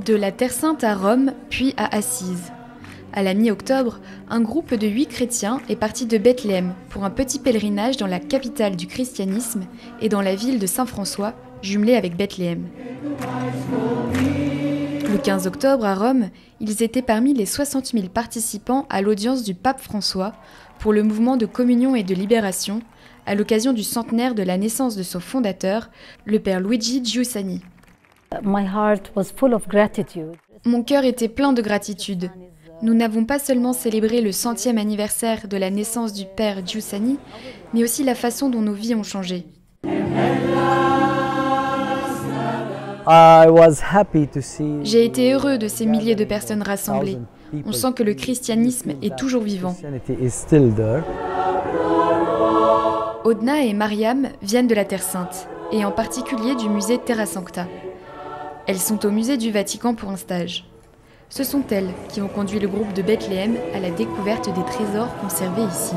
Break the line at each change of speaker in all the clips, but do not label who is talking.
De la Terre Sainte à Rome, puis à Assise. À la mi-octobre, un groupe de 8 chrétiens est parti de Bethléem pour un petit pèlerinage dans la capitale du christianisme et dans la ville de Saint-François, jumelée avec Bethléem. Le 15 octobre, à Rome, ils étaient parmi les 60 000 participants à l'audience du pape François pour le mouvement de communion et de libération, à l'occasion du centenaire de la naissance de son fondateur, le père Luigi Giussani. Mon cœur était plein de gratitude. Nous n'avons pas seulement célébré le 100e anniversaire de la naissance du père Giussani, mais aussi la façon dont nos vies ont changé. J'ai été heureux de ces milliers de personnes rassemblées. On sent que le christianisme est toujours vivant. Odna et Mariam viennent de la Terre Sainte, et en particulier du musée Terra Sancta. Elles sont au musée du Vatican pour un stage. Ce sont elles qui ont conduit le groupe de Bethléem à la découverte des trésors conservés ici.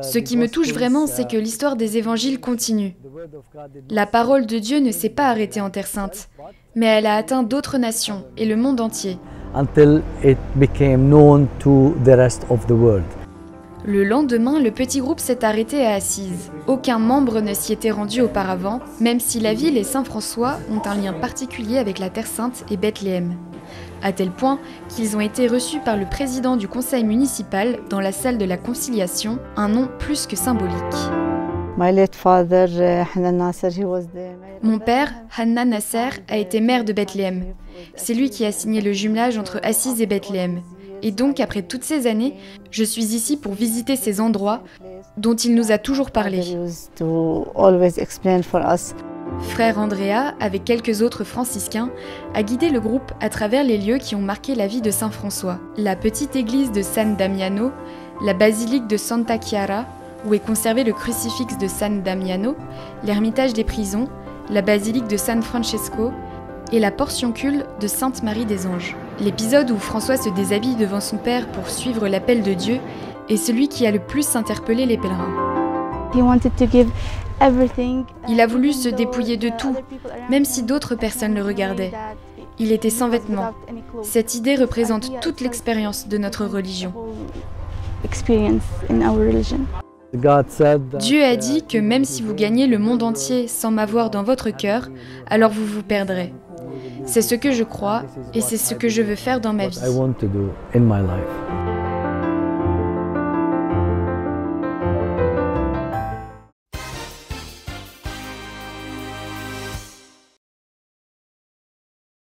Ce qui me touche vraiment, c'est que l'histoire des évangiles continue. La parole de Dieu ne s'est pas arrêtée en Terre Sainte, mais elle a atteint d'autres nations et le monde entier. Le lendemain, le petit groupe s'est arrêté à Assise. Aucun membre ne s'y était rendu auparavant, même si la ville et Saint-François ont un lien particulier avec la Terre Sainte et Bethléem. À tel point qu'ils ont été reçus par le président du conseil municipal dans la salle de la conciliation, un nom plus que symbolique. Mon père, Hanna Nasser, a été maire de Bethléem. C'est lui qui a signé le jumelage entre Assise et Bethléem. Et donc, après toutes ces années, je suis ici pour visiter ces endroits dont il nous a toujours parlé. Frère Andrea, avec quelques autres franciscains, a guidé le groupe à travers les lieux qui ont marqué la vie de Saint François. La petite église de San Damiano, la basilique de Santa Chiara, où est conservé le crucifix de San Damiano, l'ermitage des prisons, la basilique de San Francesco et la portioncule de Sainte Marie des Anges. L'épisode où François se déshabille devant son père pour suivre l'appel de Dieu est celui qui a le plus interpellé les pèlerins. Il a voulu se dépouiller de tout, même si d'autres personnes le regardaient. Il était sans vêtements. Cette idée représente toute l'expérience de notre religion. Dieu a dit que même si vous gagnez le monde entier sans m'avoir dans votre cœur, alors vous vous perdrez. C'est ce que je crois et c'est ce que je veux faire dans ma vie.